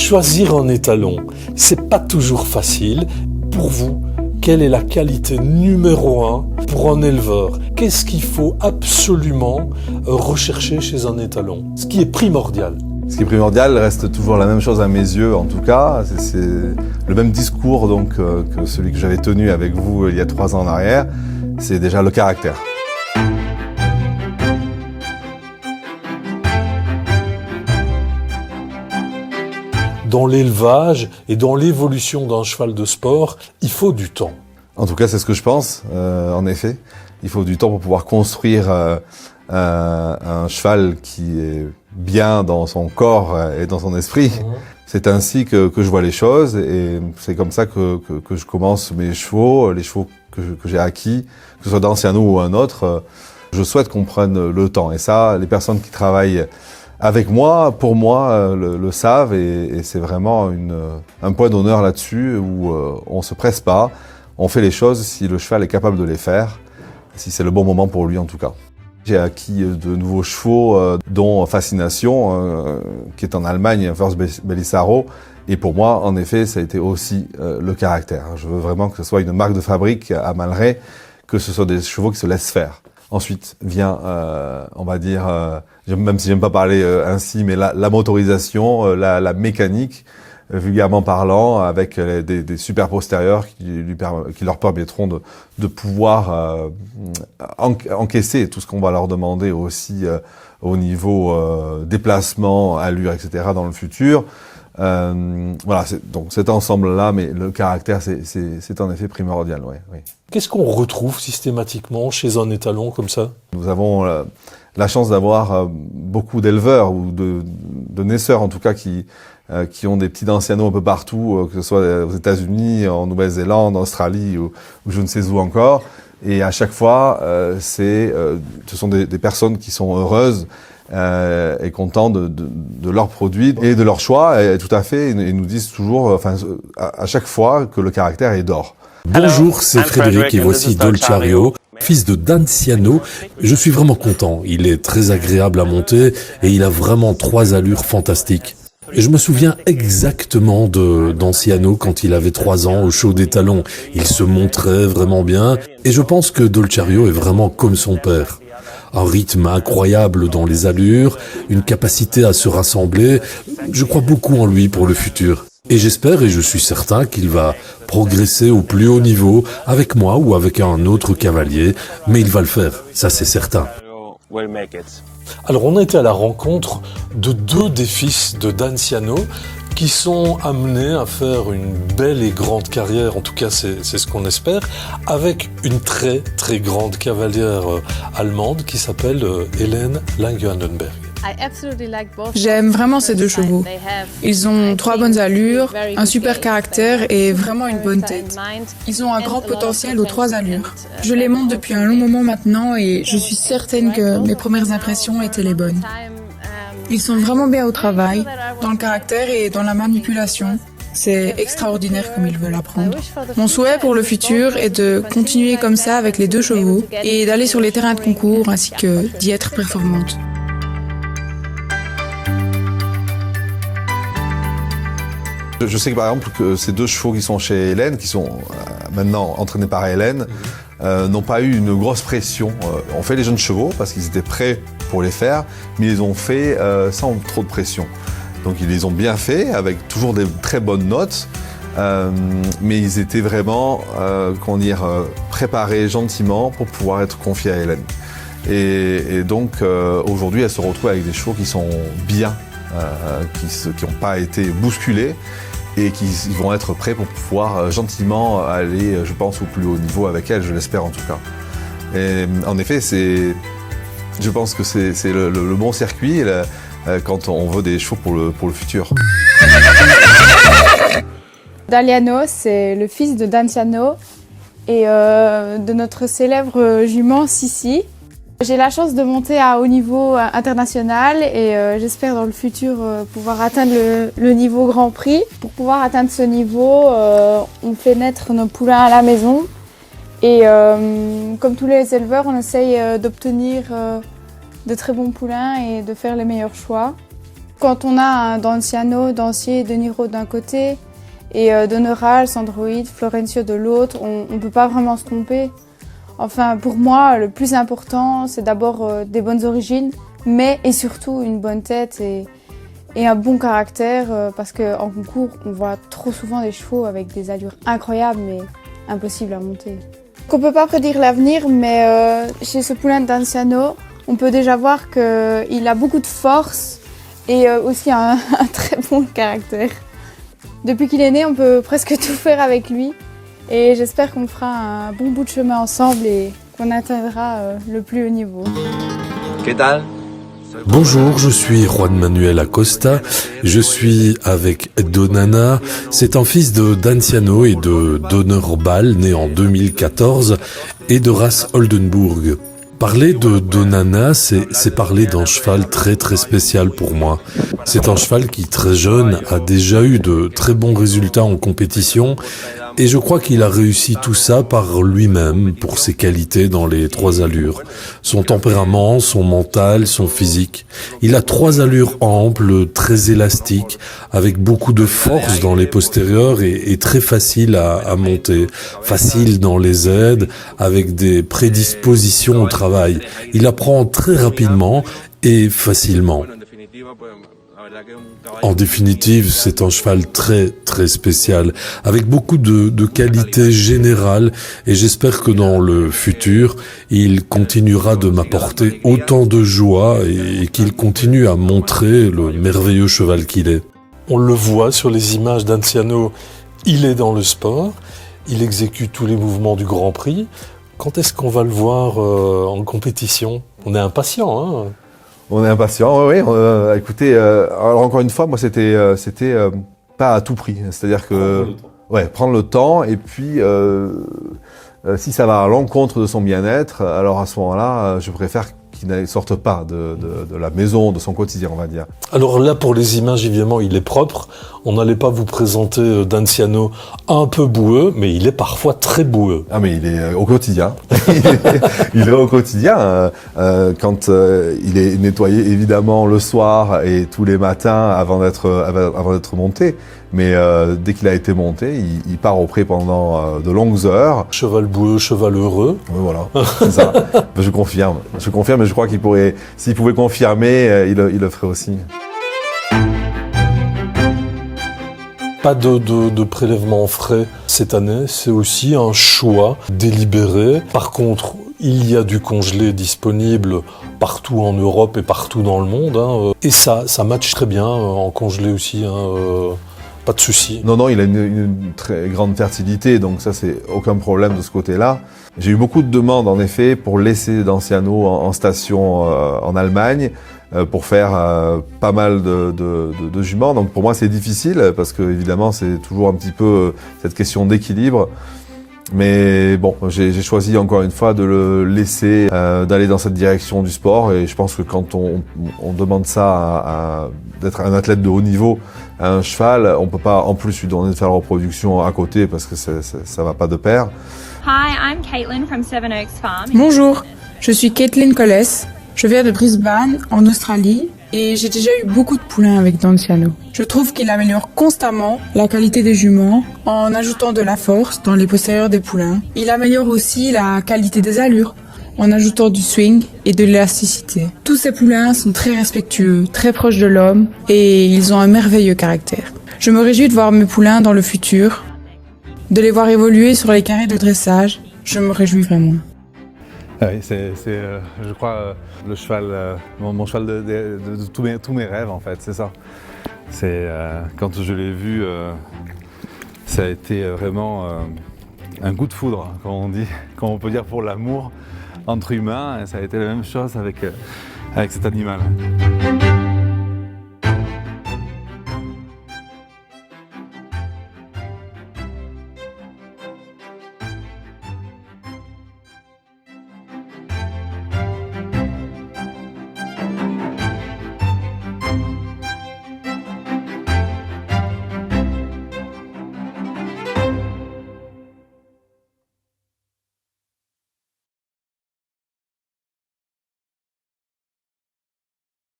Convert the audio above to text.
Choisir un étalon, c'est pas toujours facile. Pour vous, quelle est la qualité numéro 1 pour un éleveur? Qu'est-ce qu'il faut absolument rechercher chez un étalon? Ce qui est primordial. Ce qui est primordial reste toujours la même chose à mes yeux, en tout cas. C'est le même discours donc, que celui que j'avais tenu avec vous il y a 3 ans en arrière. C'est déjà le caractère. Dans l'élevage et dans l'évolution d'un cheval de sport, il faut du temps. En tout cas, c'est ce que je pense, en effet. Il faut du temps pour pouvoir construire un cheval qui est bien dans son corps et dans son esprit. C'est ainsi que je vois les choses et c'est comme ça que je commence mes chevaux, les chevaux que j'ai acquis, que ce soit d'Anciano ou un autre. Je souhaite qu'on prenne le temps et ça, les personnes qui travaillent avec moi, pour moi, le savent et c'est vraiment un point d'honneur là-dessus où on se presse pas, on fait les choses si le cheval est capable de les faire, si c'est le bon moment pour lui en tout cas. J'ai acquis de nouveaux chevaux, dont Fascination, qui est en Allemagne, First Bellissaro. Et pour moi, en effet, ça a été aussi le caractère. Je veux vraiment que ce soit une marque de fabrique à Malray, que ce soit des chevaux qui se laissent faire. Ensuite vient, on va dire, même si j'aime pas parler ainsi, mais la motorisation, la mécanique, vulgairement parlant, avec des super postérieurs qui leur permettront de pouvoir encaisser tout ce qu'on va leur demander aussi au niveau déplacement, allure, etc. dans le futur. Voilà, donc cet ensemble-là, mais le caractère, c'est en effet primordial, ouais, oui. Qu'est-ce qu'on retrouve systématiquement chez un étalon comme ça? Nous avons la chance d'avoir beaucoup d'éleveurs ou de naisseurs en tout cas qui ont des petits ancianos un peu partout, que ce soit aux États-Unis, en Nouvelle-Zélande, en Australie ou je ne sais où encore. Et à chaque fois, ce sont des personnes qui sont heureuses et contents de leurs produits et de leur choix. Et tout à fait, ils nous disent toujours, enfin, à chaque fois que le caractère est d'or. Bonjour, c'est Frédéric et voici Dolciario, fils de Danciano. Je suis vraiment content, il est très agréable à monter et il a vraiment 3 allures fantastiques. Et je me souviens exactement d'Anciano quand il avait 3 ans au show des talons. Il se montrait vraiment bien et je pense que Dolciario est vraiment comme son père. Un rythme incroyable dans les allures, une capacité à se rassembler. Je crois beaucoup en lui pour le futur. Et j'espère et je suis certain qu'il va progresser au plus haut niveau avec moi ou avec un autre cavalier, mais il va le faire, ça c'est certain. Alors on a été à la rencontre de 2 des fils de Danciano qui sont amenés à faire une belle et grande carrière, en tout cas c'est ce qu'on espère, avec une très très grande cavalière allemande qui s'appelle Hélène Lange-Handenberg. J'aime vraiment ces 2 chevaux. Ils ont 3 bonnes allures, un super caractère et vraiment une bonne tête. Ils ont un grand potentiel aux 3 allures. Je les monte depuis un long moment maintenant et je suis certaine que mes premières impressions étaient les bonnes. Ils sont vraiment bien au travail, dans le caractère et dans la manipulation. C'est extraordinaire comme ils veulent apprendre. Mon souhait pour le futur est de continuer comme ça avec les 2 chevaux et d'aller sur les terrains de concours ainsi que d'y être performante. Je sais que par exemple que ces 2 chevaux qui sont chez Hélène, qui sont maintenant entraînés par Hélène, n'ont pas eu une grosse pression. On fait les jeunes chevaux parce qu'ils étaient prêts pour les faire, mais ils les ont fait sans trop de pression. Donc ils les ont bien fait avec toujours des très bonnes notes, mais ils étaient vraiment, préparés gentiment pour pouvoir être confiés à Hélène. Et donc aujourd'hui, elle se retrouve avec des chevaux qui sont bien, qui n'ont pas été bousculés et qui vont être prêts pour pouvoir gentiment aller, je pense, au plus haut niveau avec elle, je l'espère en tout cas. Et en effet, je pense que c'est le bon circuit quand on veut des chevaux pour le futur. Daliano, c'est le fils de Danciano et de notre célèbre jument Sissi. J'ai la chance de monter à haut niveau international et j'espère dans le futur pouvoir atteindre le niveau Grand Prix. Pour pouvoir atteindre ce niveau, on fait naître nos poulains à la maison et comme tous les éleveurs, on essaye d'obtenir de très bons poulains et de faire les meilleurs choix. Quand on a un Danciano, Dancier, De Niro d'un côté et Donneral, Sandroid, Florencio de l'autre, on ne peut pas vraiment se tromper. Enfin, pour moi, le plus important, c'est d'abord des bonnes origines, mais et surtout une bonne tête et un bon caractère, parce qu'en concours, on voit trop souvent des chevaux avec des allures incroyables, mais impossibles à monter. On ne peut pas prédire l'avenir, mais chez ce poulain de Danciano, on peut déjà voir qu'il a beaucoup de force et aussi un très bon caractère. Depuis qu'il est né, on peut presque tout faire avec lui. Et j'espère qu'on fera un bon bout de chemin ensemble et qu'on atteindra le plus haut niveau. ¿Qué tal? Bonjour, je suis Juan Manuel Acosta, je suis avec Donana, c'est un fils de Danciano et de Donnerbal, né en 2014, et de race Oldenburg. Parler de Donana, c'est parler d'un cheval très spécial pour moi. C'est un cheval qui, très jeune, a déjà eu de très bons résultats en compétition et je crois qu'il a réussi tout ça par lui-même, pour ses qualités dans les 3 allures. Son tempérament, son mental, son physique. Il a 3 allures amples, très élastiques, avec beaucoup de force dans les postérieurs et très facile à monter. Facile dans les aides, avec des prédispositions au travail. Il apprend très rapidement et facilement. En définitive, c'est un cheval très spécial, avec beaucoup de qualités générales et j'espère que dans le futur, il continuera de m'apporter autant de joie et qu'il continue à montrer le merveilleux cheval qu'il est. On le voit sur les images d'Danciano, il est dans le sport, il exécute tous les mouvements du Grand Prix. Quand est-ce qu'on va le voir en compétition? On est impatient, hein? On est impatient, oui. Écoutez, alors encore une fois, moi c'était pas à tout prix. C'est-à-dire que prendre le temps et puis si ça va à l'encontre de son bien-être, alors à ce moment-là, je préfère qu'il ne sorte pas de la maison, de son quotidien, on va dire. Alors là, pour les images, évidemment, il est propre. On n'allait pas vous présenter Danciano un peu boueux, mais il est parfois très boueux. Ah, mais il est au quotidien. Il est au quotidien. Quand il est nettoyé, évidemment, le soir et tous les matins avant d'être monté. Mais dès qu'il a été monté, il part au pré pendant de longues heures. Cheval boueux, cheval heureux. Oui, voilà, c'est ça. Je confirme, mais je crois qu'il pourrait, s'il pouvait confirmer, il le ferait aussi. Pas de prélèvement frais cette année, c'est aussi un choix délibéré. Par contre, il y a du congelé disponible partout en Europe et partout dans le monde. Hein. Et ça matche très bien en congelé aussi. Hein. Pas de souci. Non, il a une très grande fertilité, donc ça c'est aucun problème de ce côté-là. J'ai eu beaucoup de demandes en effet pour laisser Danciano en station en Allemagne pour faire pas mal de juments. Donc pour moi c'est difficile parce que évidemment c'est toujours un petit peu cette question d'équilibre. Mais bon, j'ai choisi encore une fois de le laisser d'aller dans cette direction du sport et je pense que quand on demande ça d'être un athlète de haut niveau à un cheval, on peut pas en plus lui donner de faire la reproduction à côté parce que ça va pas de pair. Hi, I'm Caitlin from Seven Oaks Farm. Bonjour, je suis Caitlin Colles. Je viens de Brisbane, en Australie, et j'ai déjà eu beaucoup de poulains avec Danciano. Je trouve qu'il améliore constamment la qualité des juments en ajoutant de la force dans les postérieurs des poulains. Il améliore aussi la qualité des allures en ajoutant du swing et de l'élasticité. Tous ces poulains sont très respectueux, très proches de l'homme et ils ont un merveilleux caractère. Je me réjouis de voir mes poulains dans le futur, de les voir évoluer sur les carrés de dressage. Je me réjouis vraiment. Oui, c'est je crois, le cheval, mon cheval de tous mes rêves en fait, c'est ça. C'est quand je l'ai vu, ça a été vraiment un coup de foudre, comme on peut dire pour l'amour entre humains. Et ça a été la même chose avec cet animal.